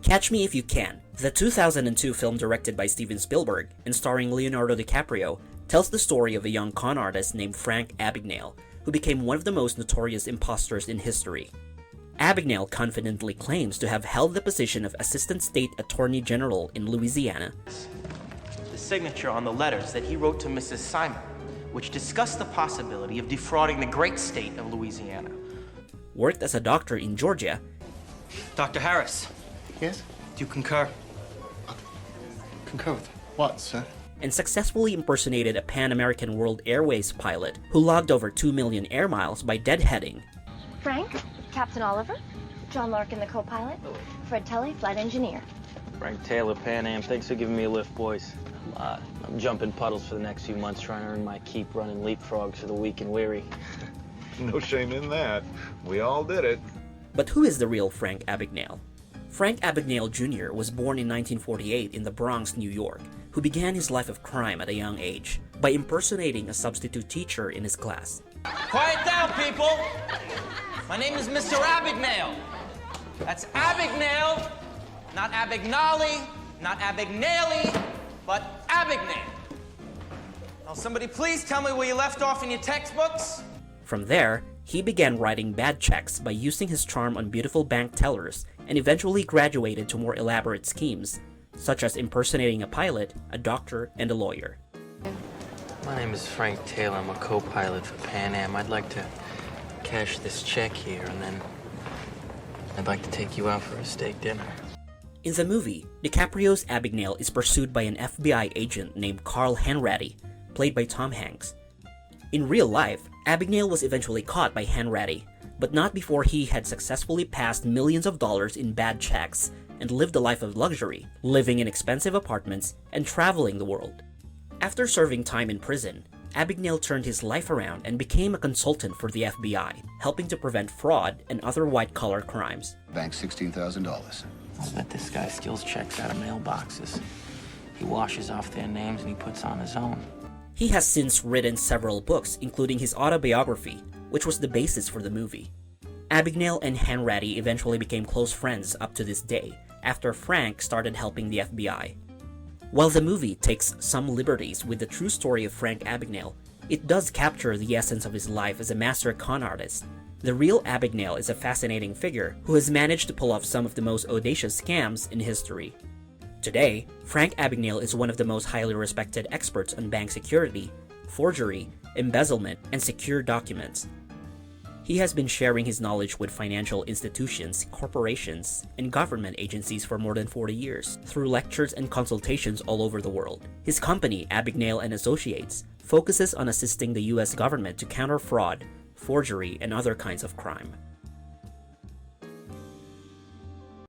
Catch Me If You Can, the 2002 film directed by Steven Spielberg and starring Leonardo DiCaprio, tells the story of a young con artist named Frank Abagnale, who became one of the most notorious imposters in history. Abagnale confidently claims to have held the position of Assistant State Attorney General in Louisiana. The signature on the letters that he wrote to Mrs. Simon, which discussed the possibility of defrauding the great state of Louisiana. Worked as a doctor in Georgia. Dr. Harris. Yes? Do you concur? Concur with what, sir? And successfully impersonated a Pan American World Airways pilot who logged over 2 million air miles by deadheading. Frank, Captain Oliver, John Larkin, the co-pilot, Fred Tully, flight engineer. Frank Taylor, Pan Am, thanks for giving me a lift, boys. I'm jumping puddles for the next few months trying to earn my keep running leapfrogs for the weak and weary. No shame in that. We all did it. But who is the real Frank Abagnale? Frank Abagnale Jr. was born in 1948 in the Bronx, New York, who began his life of crime at a young age by impersonating a substitute teacher in his class. Quiet down, people! My name is Mr. Abagnale. That's Abagnale, not Abagnale, not Abagnale, but Abagnale. Now, somebody please tell me where you left off in your textbooks? From there, he began writing bad checks by using his charm on beautiful bank tellers and eventually graduated to more elaborate schemes, such as impersonating a pilot, a doctor, and a lawyer. My name is Frank Taylor. I'm a co-pilot for Pan Am. I'd like to cash this check here, and then I'd like to take you out for a steak dinner. In the movie, DiCaprio's Abagnale is pursued by an FBI agent named Carl Hanratty, played by Tom Hanks. In real life, Abagnale was eventually caught by Hanratty, but not before he had successfully passed millions of dollars in bad checks and lived a life of luxury, living in expensive apartments and traveling the world. After serving time in prison, Abagnale turned his life around and became a consultant for the FBI, helping to prevent fraud and other white-collar crimes. Bank $16,000. I bet this guy steals checks out of mailboxes. He washes off their names and he puts on his own. He has since written several books, including his autobiography, which was the basis for the movie. Abagnale and Hanratty eventually became close friends up to this day, after Frank started helping the FBI. While the movie takes some liberties with the true story of Frank Abagnale, it does capture the essence of his life as a master con artist. The real Abagnale is a fascinating figure who has managed to pull off some of the most audacious scams in history. Today, Frank Abagnale is one of the most highly respected experts on bank security, forgery, embezzlement, and secure documents. He has been sharing his knowledge with financial institutions, corporations, and government agencies for more than 40 years, through lectures and consultations all over the world. His company, Abagnale & Associates, focuses on assisting the US government to counter fraud, forgery, and other kinds of crime.